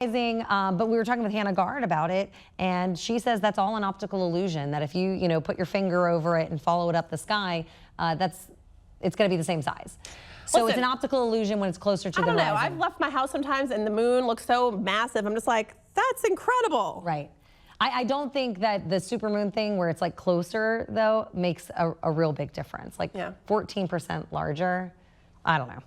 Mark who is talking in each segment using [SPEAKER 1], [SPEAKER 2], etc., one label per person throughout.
[SPEAKER 1] But we were talking with Hannah Gard about it, and she says that's all an optical illusion, that if you put your finger over it and follow it up the sky, it's going to be the same size. So it's an optical illusion when it's closer to the horizon.
[SPEAKER 2] I don't know. I've left my house sometimes and the moon looks so massive. I'm just like, that's incredible.
[SPEAKER 1] Right. I don't think that the supermoon thing where it's like closer, though, makes a real big difference. Like 14% larger. I don't know.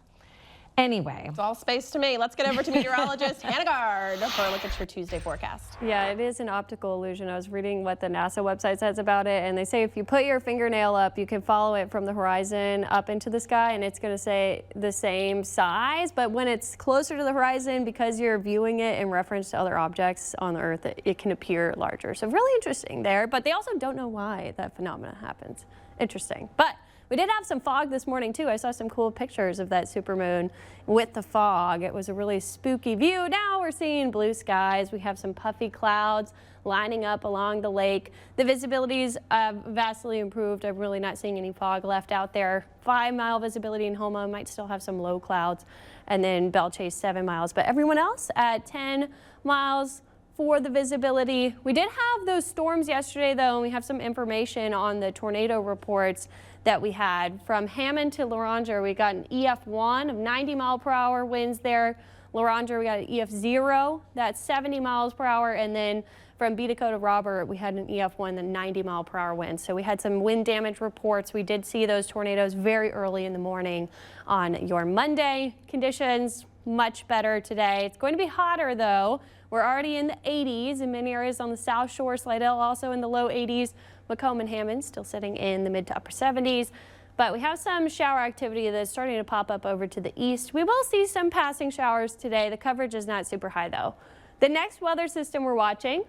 [SPEAKER 1] Anyway.
[SPEAKER 2] It's all space to me. Let's get over to meteorologist Hannah Gard for a look at your Tuesday forecast.
[SPEAKER 3] Yeah, it is an optical illusion. I was reading what the NASA website says about it, and they say if you put your fingernail up, you can follow it from the horizon up into the sky, and it's going to say the same size. But when it's closer to the horizon, because you're viewing it in reference to other objects on the Earth, it can appear larger. So really interesting there. But they also don't know why that phenomenon happens. Interesting. But we did have some fog this morning, too. I saw some cool pictures of that supermoon with the fog. It was a really spooky view. Now we're seeing blue skies. We have some puffy clouds lining up along the lake. The visibility is vastly improved. I'm really not seeing any fog left out there. 5-mile visibility in Homa. Might still have some low clouds. And then Belle Chase 7 miles. But everyone else at 10 miles for the visibility. We did have those storms yesterday, though, and we have some information on the tornado reports that we had. From Hammond to Loranger, we got an EF1 of 90-mile-per-hour winds there. Loranger, we got an EF0, that's 70 miles per hour. And then from Beatico to Robert, we had an EF1, the 90-mile-per-hour wind. So we had some wind damage reports. We did see those tornadoes very early in the morning on your Monday. Conditions much better today. It's going to be hotter, though. We're already in the 80s in many areas on the South Shore. Slidell also in the low 80s. Macomb and Hammond still sitting in the mid to upper 70s. But we have some shower activity that's starting to pop up over to the east. We will see some passing showers today. The coverage is not super high, though. The next weather system we're watching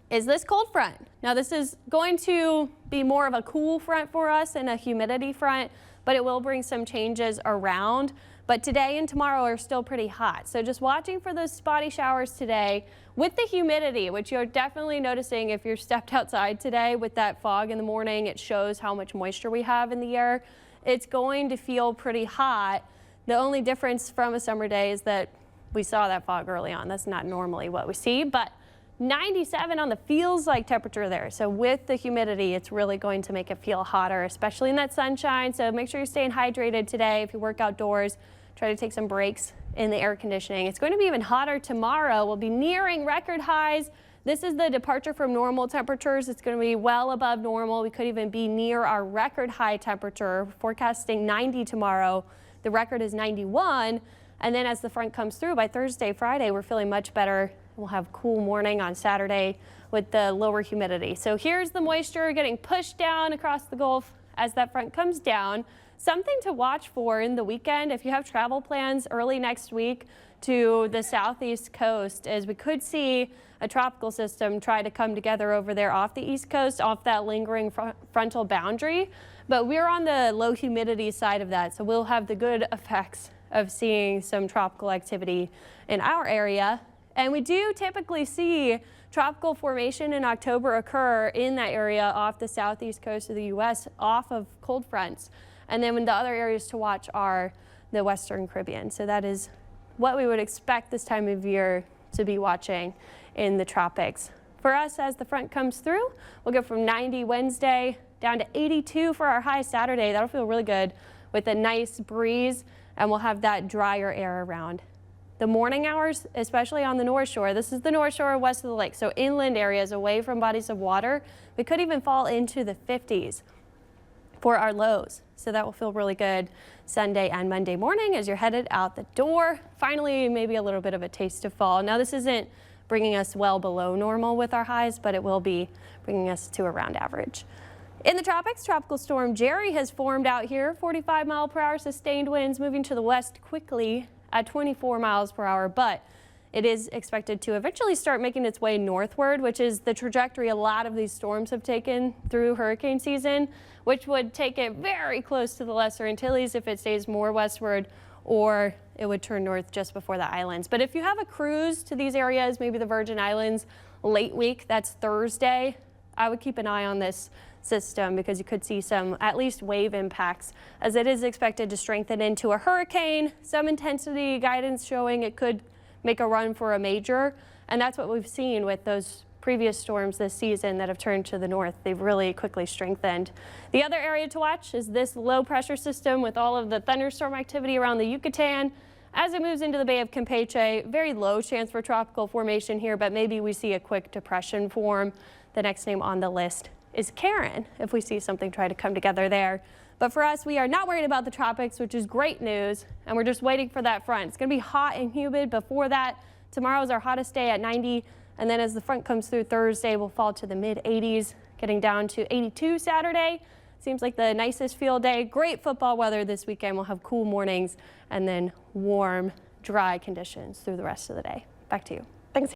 [SPEAKER 3] is this cold front. Now, this is going to be more of a cool front for us and a humidity front, but it will bring some changes around. But today and tomorrow are still pretty hot. So just watching for those spotty showers today with the humidity, which you're definitely noticing if you're stepped outside today with that fog in the morning. It shows how much moisture we have in the air. It's going to feel pretty hot. The only difference from a summer day is that we saw that fog early on. That's not normally what we see, but 97 on the feels like temperature there. So with the humidity, it's really going to make it feel hotter, especially in that sunshine. So make sure you're staying hydrated today. If you work outdoors, try to take some breaks in the air conditioning. It's going to be even hotter tomorrow. We'll be nearing record highs. This is the departure from normal temperatures. It's going to be well above normal. We could even be near our record high temperature. Forecasting 90 tomorrow. The record is 91. And then as the front comes through by Thursday, Friday, we're feeling much better. We'll have a cool morning on Saturday with the lower humidity. So here's the moisture getting pushed down across the Gulf as that front comes down. Something to watch for in the weekend if you have travel plans early next week to the southeast coast, as we could see a tropical system try to come together over there off the east coast, off that lingering frontal boundary. But we're on the low humidity side of that, so we'll have the good effects of seeing some tropical activity in our area. And we do typically see tropical formation in October occur in that area off the southeast coast of the U.S. off of cold fronts. And then the other areas to watch are the Western Caribbean. So that is what we would expect this time of year to be watching in the tropics. For us, as the front comes through, we'll go from 90 Wednesday down to 82 for our high Saturday. That'll feel really good with a nice breeze, and we'll have that drier air around. The morning hours, especially on the North Shore, this is the North Shore west of the lake, so inland areas away from bodies of water, we could even fall into the 50s for our lows. So that will feel really good Sunday and Monday morning as you're headed out the door. Finally, maybe a little bit of a taste of fall. Now, this isn't bringing us well below normal with our highs, but it will be bringing us to around average. In the tropics, Tropical Storm Jerry has formed out here. 45-mile-per-hour sustained winds moving to the west quickly at 24 miles per hour, but it is expected to eventually start making its way northward, which is the trajectory a lot of these storms have taken through hurricane season, which would take it very close to the Lesser Antilles if it stays more westward, or it would turn north just before the islands. But if you have a cruise to these areas, maybe the Virgin Islands, late week, that's Thursday, I would keep an eye on this system because you could see some at least wave impacts as it is expected to strengthen into a hurricane. Some intensity guidance showing it could make a run for a major. And that's what we've seen with those previous storms this season that have turned to the north. They've really quickly strengthened. The other area to watch is this low pressure system with all of the thunderstorm activity around the Yucatan. As it moves into the Bay of Campeche, very low chance for tropical formation here, but maybe we see a quick depression form. The next name on the list is Karen, if we see something try to come together there. But for us, we are not worried about the tropics, which is great news, and we're just waiting for that front. It's going to be hot and humid before that. Tomorrow is our hottest day at 90, and then as the front comes through Thursday, we'll fall to the mid-80s, getting down to 82 Saturday. Seems like the nicest field day. Great football weather this weekend. We'll have cool mornings and then warm, dry conditions through the rest of the day. Back to you.